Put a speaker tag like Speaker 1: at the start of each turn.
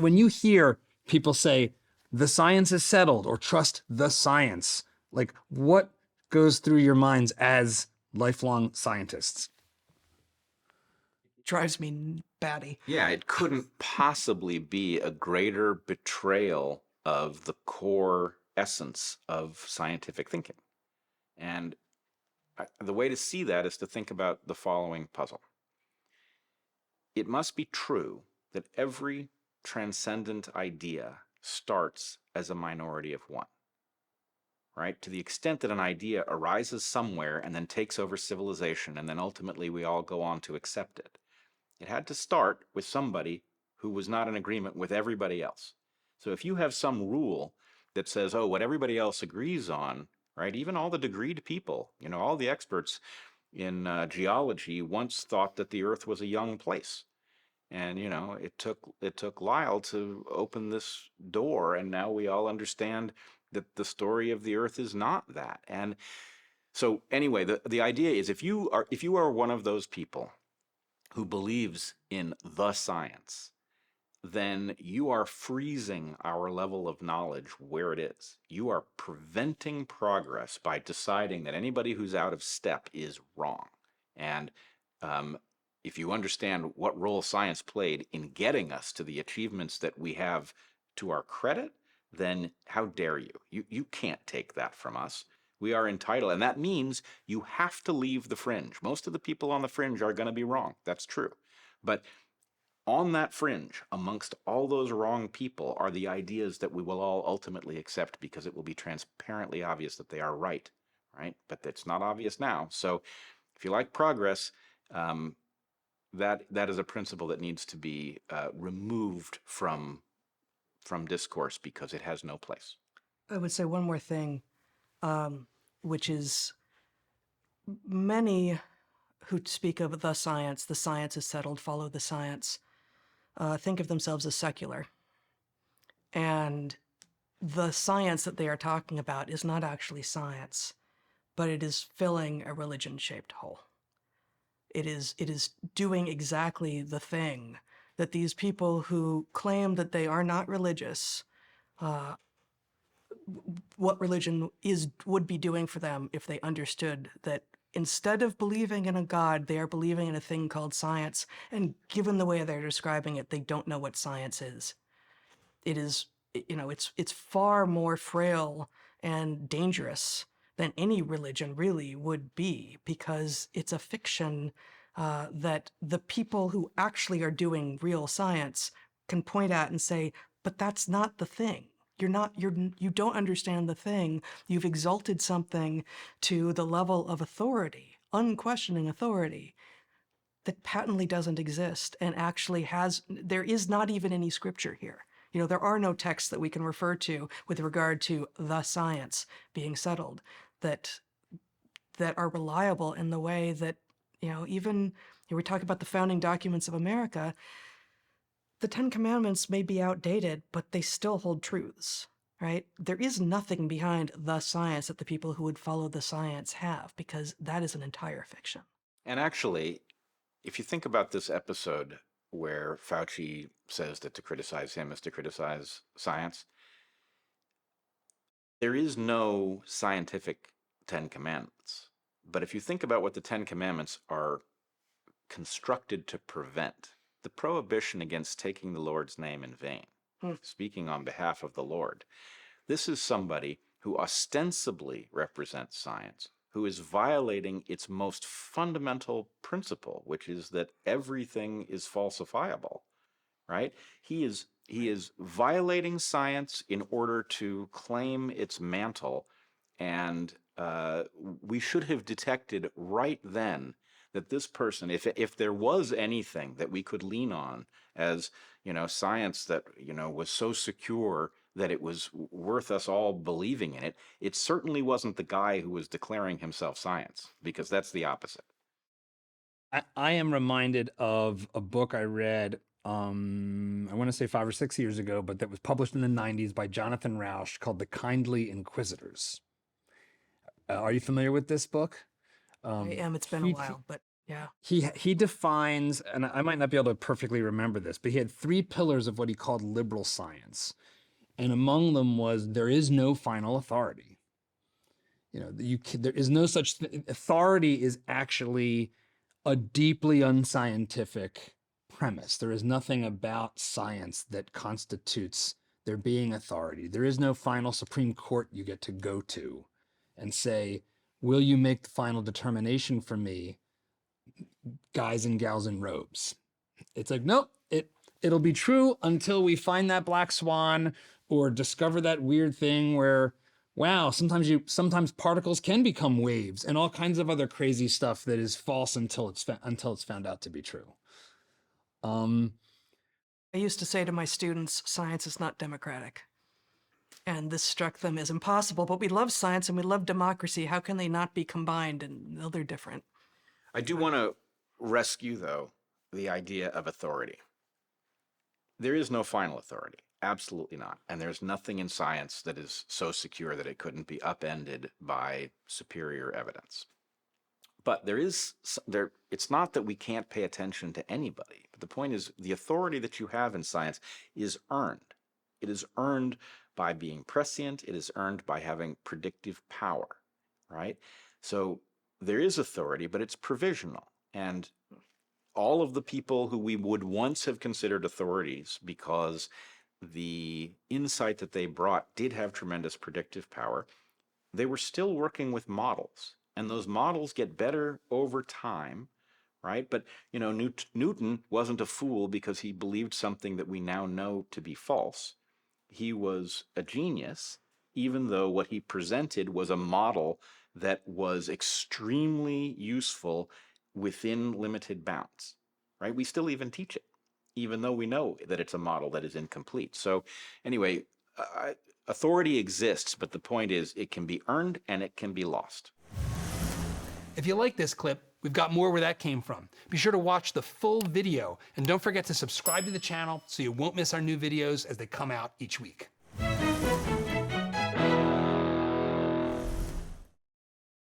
Speaker 1: when you hear people say the science is settled or trust the science, like what goes through your minds as lifelong scientists?
Speaker 2: Drives me batty.
Speaker 3: Yeah, it couldn't possibly be a greater betrayal of the core essence of scientific thinking. And the way to see that is to think about the following puzzle. It must be true that every transcendent idea starts as a minority of one, right? To the extent that an idea arises somewhere and then takes over civilization, and then ultimately we all go on to accept it, it had to start with somebody who was not in agreement with everybody else. So if you have some rule that says, oh, what everybody else agrees on, right? Even all the degreed people, all the experts in geology once thought that the Earth was a young place. And it took Lyle to open this door, and now we all understand that the story of the Earth is not that. And so anyway, the idea is if you are one of those people who believes in the science, then you are freezing our level of knowledge where it is. You are preventing progress by deciding that anybody who's out of step is wrong. And if you understand what role science played in getting us to the achievements that we have to our credit, then how dare you? You can't take that from us. We are entitled, and that means you have to leave the fringe. Most of the people on the fringe are going to be wrong. That's true. But on that fringe, amongst all those wrong people, are the ideas that we will all ultimately accept because it will be transparently obvious that they are right? But it's not obvious now. So if you like progress, that is a principle that needs to be removed from discourse because it has no place.
Speaker 2: I would say one more thing, which is many who speak of the science is settled, follow the science, think of themselves as secular. And the science that they are talking about is not actually science, but it is filling a religion-shaped hole. It is doing exactly the thing that these people who claim that they are not religious, what religion would be doing for them if they understood that instead of believing in a God, they are believing in a thing called science. And given the way they're describing it, they don't know what science is. It is, it's far more frail and dangerous than any religion really would be, because it's a fiction that the people who actually are doing real science can point at and say, but that's not the thing. You don't understand the thing. You've exalted something to the level of authority, unquestioning authority, that patently doesn't exist and actually there is not even any scripture here. There are no texts that we can refer to with regard to the science being settled that are reliable in the way that, even we talk about the founding documents of America. The Ten Commandments may be outdated, but they still hold truths, right? There is nothing behind the science that the people who would follow the science have, because that is an entire fiction.
Speaker 3: And actually, if you think about this episode where Fauci says that to criticize him is to criticize science, there is no scientific Ten Commandments. But if you think about what the Ten Commandments are constructed to prevent, the prohibition against taking the Lord's name in vain, speaking on behalf of the Lord, this is somebody who ostensibly represents science, who is violating its most fundamental principle, which is that everything is falsifiable, right? He is violating science in order to claim its mantle, and we should have detected right then that this person, if there was anything that we could lean on as, science that, was so secure that it was worth us all believing in it, it certainly wasn't the guy who was declaring himself science, because that's the opposite.
Speaker 1: I am reminded of a book I read, I want to say 5 or 6 years ago, but that was published in the 90s by Jonathan Rauch, called The Kindly Inquisitors. Are you familiar with this book?
Speaker 2: I am. It's been a while, but Yeah.
Speaker 1: He defines, and I might not be able to perfectly remember this, but he had 3 pillars of what he called liberal science. And among them was there is no final authority. There is no such authority is actually a deeply unscientific premise. There is nothing about science that constitutes there being authority. There is no final Supreme Court you get to go to and say, will you make the final determination for me, guys and gals in robes? It's like, nope, it'll be true until we find that black swan or discover that weird thing where, wow, sometimes particles can become waves and all kinds of other crazy stuff that is false until it's found out to be true.
Speaker 2: I used to say to my students, science is not democratic. And this struck them as impossible, but we love science and we love democracy. How can they not be combined? And no, they're different.
Speaker 3: I do want to rescue, though, the idea of authority. There is no final authority. Absolutely not. And there's nothing in science that is so secure that it couldn't be upended by superior evidence. But it's not that we can't pay attention to anybody. But the point is, the authority that you have in science is earned. It is earned by being prescient. It is earned by having predictive power, right? So there is authority, but it's provisional. And all of the people who we would once have considered authorities because the insight that they brought did have tremendous predictive power, they were still working with models. And those models get better over time, right? But, Newton wasn't a fool because he believed something that we now know to be false. He was a genius, even though what he presented was a model that was extremely useful within limited bounds, right? We still even teach it, even though we know that it's a model that is incomplete. So anyway, authority exists, but the point is it can be earned and it can be lost.
Speaker 4: If you like this clip, we've got more where that came from. Be sure to watch the full video and don't forget to subscribe to the channel so you won't miss our new videos as they come out each week.